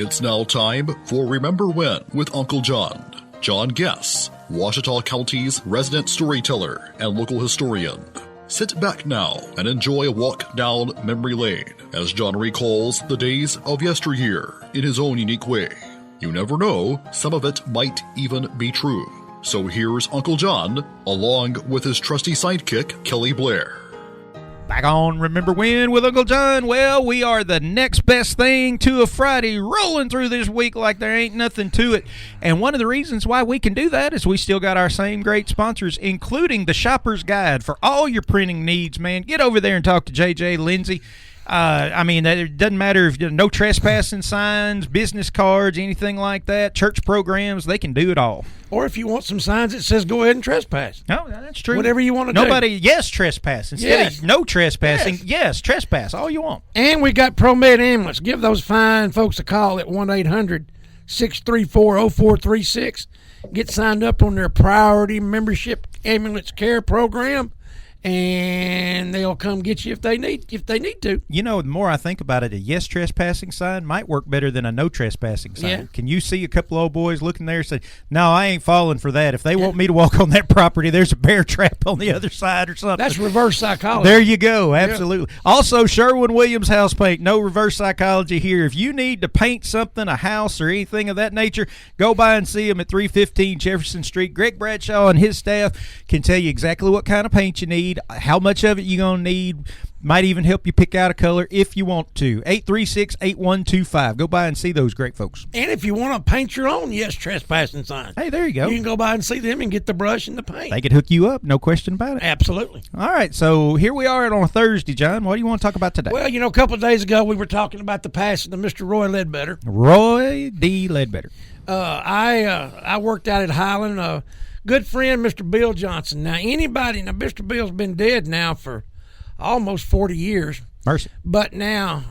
It's now time for Remember When with Uncle John. John Guess, Ouachita County's resident storyteller and local historian. Sit back now and enjoy a walk down memory lane as John recalls the days of yesteryear in his own unique way. You never know, some of it might even be true. So here's Uncle John, along with his trusty sidekick, Kelly Blair. Back on Remember When with Uncle John. Well, we are the next best thing to a Friday, rolling through this week like there ain't nothing to it. And one of the reasons why we can do that is we still got our same great sponsors, including the Shopper's Guide for all your printing needs, man. Get over there and talk to JJ Lindsay. It doesn't matter if no trespassing signs, business cards, anything like that, church programs, they can do it all. Or if you want some signs that says go ahead and trespass. No, that's true. Whatever you want to do. Nobody, yes, trespass. Instead of no trespassing, yes, trespass, all you want. And we got ProMed Ambulance. Give those fine folks a call at 1-800-634-0436. Get signed up on their priority membership ambulance care program. And they'll come get you if they need to. You know, the more I think about it, a yes trespassing sign might work better than a no trespassing sign. Yeah. Can you see a couple old boys looking there and say, no, I ain't falling for that. If they want me to walk on that property, there's a bear trap on the other side or something. That's reverse psychology. There you go. Absolutely. Yeah. Also, Sherwin-Williams House Paint. No reverse psychology here. If you need to paint something, a house or anything of that nature, go by and see them at 315 Jefferson Street. Greg Bradshaw and his staff can tell you exactly what kind of paint you need, how much of it you're going to need, might even help you pick out a color if you want to. 836-8125. Go by and see those great folks. And if you want to paint your own yes trespassing sign, hey, there you go. You can go by and see them and get the brush and the paint. They could hook you up, no question about it. Absolutely. All right, so here we are on a Thursday, John. What do you want to talk about today? Well, a couple of days ago we were talking about the passing of Mr. Roy Ledbetter. Roy D. Ledbetter. I worked out at Highland. Good friend, Mr. Bill Johnson. Now, Mr. Bill's been dead now for almost 40 years. Mercy. But now,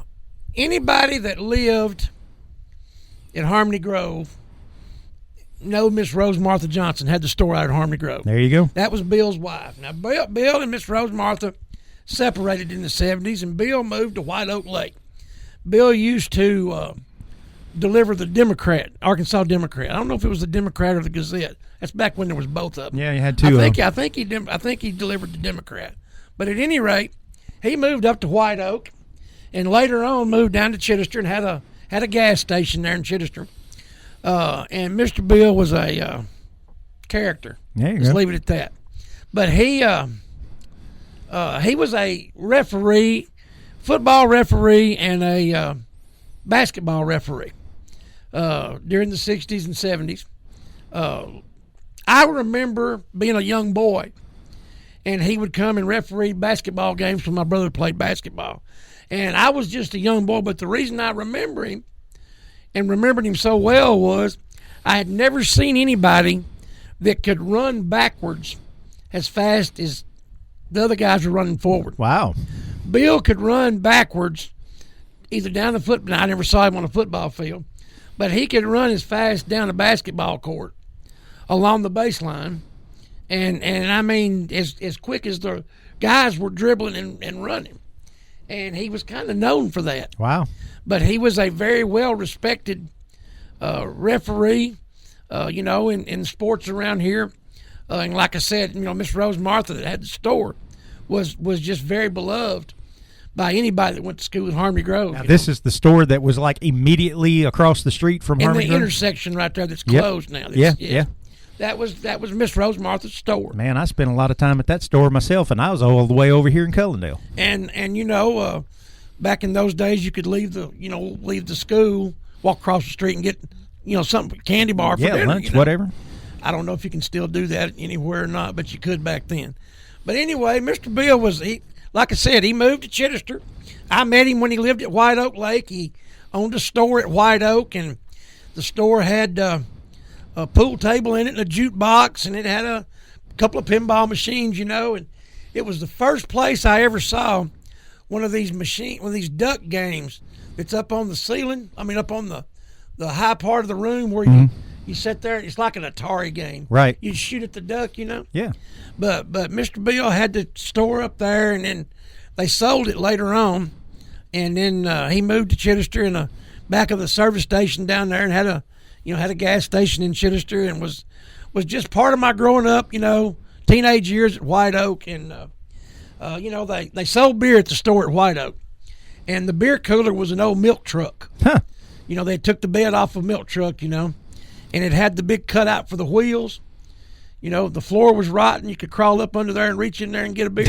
anybody that lived in Harmony Grove know Miss Rose Martha Johnson had the store out at Harmony Grove. There you go. That was Bill's wife. Now, Bill and Miss Rose Martha separated in the 70s, and Bill moved to White Oak Lake. Bill used to deliver the Democrat, Arkansas Democrat. I don't know if it was the Democrat or the Gazette. That's back when there was both of them. Yeah, you had two. I think he delivered the Democrat. But at any rate, he moved up to White Oak, and later on moved down to Chittister and had a gas station there in Chittister. And Mr. Bill was a character. Yeah, let's leave it at that. But he was a referee, football referee, and a basketball referee during the 60s and 70s. I remember being a young boy, and he would come and referee basketball games when my brother played basketball. And I was just a young boy, but the reason I remember him and remembered him so well was I had never seen anybody that could run backwards as fast as the other guys were running forward. Wow. Bill could run backwards either down the football. I never saw him on a football field, but he could run as fast down a basketball court along the baseline, and I mean as quick as the guys were dribbling and running, and he was kind of known for that. Wow. But he was a very well respected referee, in sports around here, and like I said, Miss Rose Martha that had the store was just very beloved by anybody that went to school at Harmony Grove. Now, this is the store that was like immediately across the street from Harmony in the Grove? intersection right there that's closed now. Yeah. That was Miss Rose Martha's store. Man, I spent a lot of time at that store myself, and I was all the way over here in Cullendale. And back in those days, you could leave the school, walk across the street, and get something, candy bar for dinner. Lunch, whatever. I don't know if you can still do that anywhere or not, but you could back then. But anyway, Mr. Bill like I said, he moved to Chittister. I met him when he lived at White Oak Lake. He owned a store at White Oak, and the store had a pool table in it and a jukebox, and it had a couple of pinball machines, and it was the first place I ever saw one of these duck games that's up on the ceiling. I mean, up on the high part of the room where you sit there. It's like an Atari game. Right. You shoot at the duck, Yeah. But Mr. Bill had the store up there, and then they sold it later on, and then he moved to Chittister, and back of the service station down there and had a gas station in Chittister, and was just part of my growing up, teenage years at White Oak. And, they sold beer at the store at White Oak. And the beer cooler was an old milk truck. Huh. They took the bed off a milk truck, and it had the big cutout for the wheels. The floor was rotten. You could crawl up under there and reach in there and get a beer.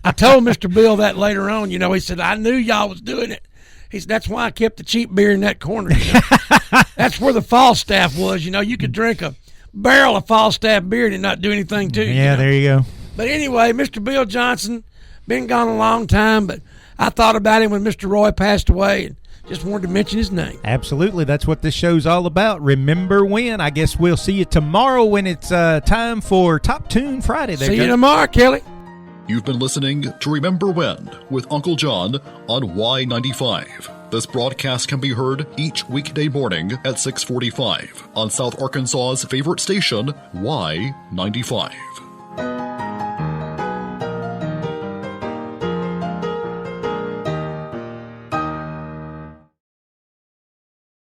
I told Mr. Bill that later on. He said, I knew y'all was doing it. He said, that's why I kept the cheap beer in that corner. That's where the Falstaff was. You could drink a barrel of Falstaff beer and not do anything to you. Yeah, there you go. But anyway, Mr. Bill Johnson, been gone a long time, but I thought about him when Mr. Roy passed away and just wanted to mention his name. Absolutely. That's what this show's all about. Remember when. I guess we'll see you tomorrow when it's time for Top Tune Friday. See you tomorrow, Kelly. You've been listening to Remember When with Uncle John on Y95. This broadcast can be heard each weekday morning at 6:45 on South Arkansas's favorite station, Y95.